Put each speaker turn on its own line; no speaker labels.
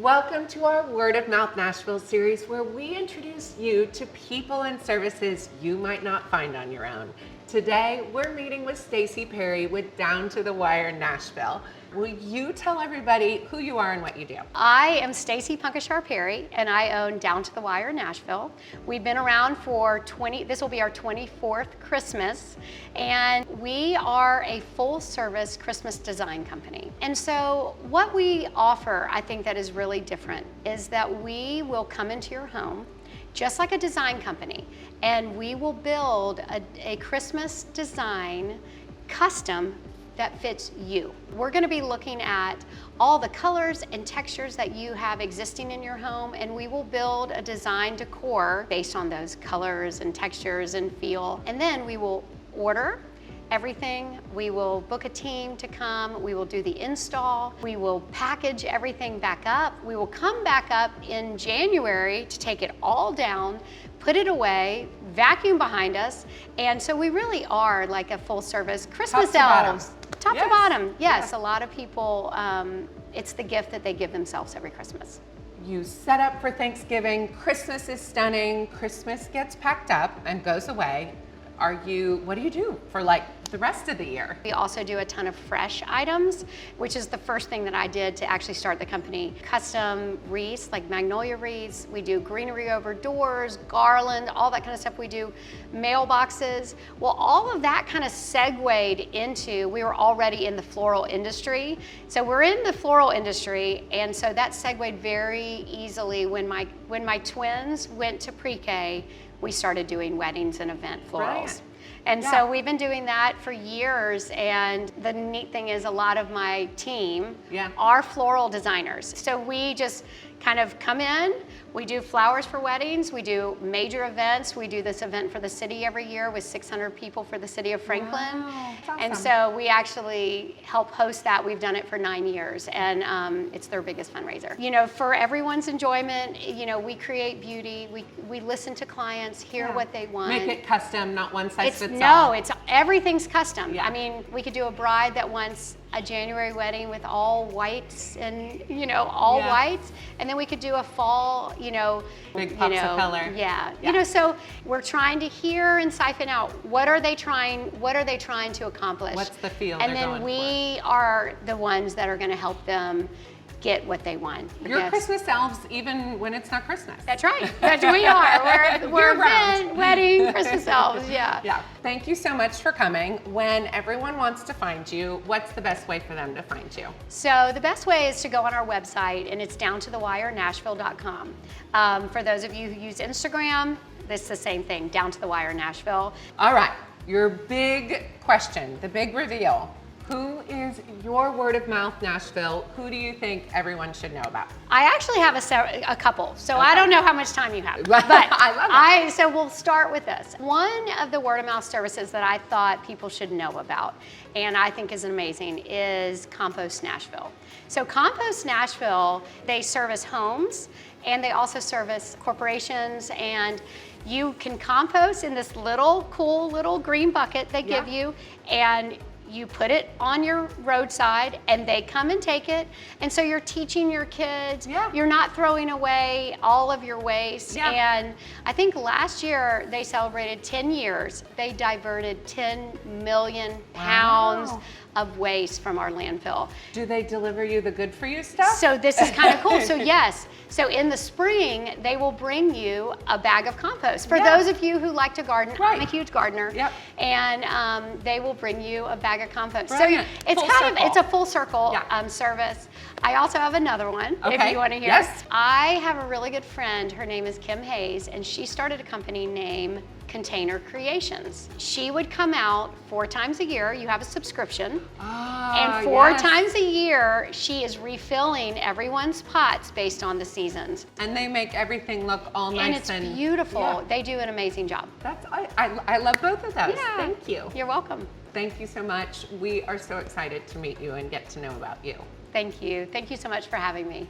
Welcome to our Word of Mouth Nashville series, where we introduce you to people and services you might not find on your own. Today, we're meeting with Stacey Perry with Down to the Wire Nashville. Will you tell everybody who you are and what you do?
I am Stacey Perry, and I own Down to the Wire Nashville. We've been around for this will be our 24th Christmas, and we are a full-service Christmas design company. And so what we offer, I think that is really different, is that we will come into your home just like a design company, and we will build a Christmas design custom that fits you. We're going to be looking at all the colors and textures that you have existing in your home, and we will build a design decor based on those colors and textures and feel. And then we will order everything. We will book a team to come. We will do the install. We will package everything back up. We will come back up in January to take it all down, put it away, vacuum behind us. And so we really are like a full service Christmas elves. Top to bottom, yes. A lot of people, it's the gift that they give themselves every Christmas.
You set up for Thanksgiving, Christmas is stunning, Christmas gets packed up and goes away. What do you do for like the rest of the year?
We also do a ton of fresh items, which is the first thing that I did to actually start the company. Custom wreaths, like magnolia wreaths. We do greenery over doors, garland, all that kind of stuff. We do mailboxes. Well, all of that kind of segued into, we were already in the floral industry. So we're in the floral industry, and so that segued very easily when my twins went to pre-K. We started doing weddings and event florals. Right. And so we've been doing that for years, and the neat thing is a lot of my team are floral designers. So we just kind of come in, we do flowers for weddings, we do major events. We do this event for the city every year with 600 people for the city of Franklin. Wow, that's awesome. And so we actually help host that. We've done it for 9 years, and it's their biggest fundraiser. You know, for everyone's enjoyment, you know, we create beauty, we listen to clients, hear what they want.
Make it custom, not one size fits all.
No, everything's custom. I mean, we could do a bride that wants a January wedding with all whites and, you know, all whites. And then we could do a fall,
big pops of color.
You know, so we're trying to hear and siphon out what are they trying to accomplish.
What's the feel
and then we are the ones that are going to help them get what they want.
You're Christmas elves even when it's not Christmas.
That's right. That's what we are. We're event, wedding, Christmas elves. Yeah.
Thank you so much for coming. When everyone wants to find you, what's the best way for them to find you?
So the best way is to go on our website, and it's downtothewire.nashville.com. For those of you who use Instagram, it's the same thing, Down to the Wire Nashville.
All right, your big question, the big reveal. Who is your Word of Mouth Nashville? Who do you think everyone should know about?
I actually have a couple, so I don't know how much time you have. But
I love it.
So we'll start with this. One of the word of mouth services that I thought people should know about, and I think is amazing, is Compost Nashville. So Compost Nashville, they service homes, and they also service corporations, and you can compost in this cool little green bucket they give you, and you put it on your roadside and they come and take it. And so you're teaching your kids, you're not throwing away all of your waste. And I think last year they celebrated 10 years. They diverted 10 million pounds of waste from our landfill.
Do they deliver you the good for you stuff?
So this is kind of cool. So yes, so in the spring, they will bring you a bag of compost. For those of you who like to garden, I'm a huge gardener, and they will bring you a bag of compost.
Brilliant.
So it's a full circle service. I also have another one, if you want to hear.
Yes.
I have a really good friend, her name is Kim Hayes, and she started a company named Container Creations. She would come out 4 times a year. You have a subscription. And 4 times a year, she is refilling everyone's pots based on the seasons.
And they make everything look all nice
and it's beautiful. They do an amazing job.
I love both of those. Thank you.
You're welcome.
Thank you so much. We are so excited to meet you and get to know about you.
Thank you. Thank you so much for having me.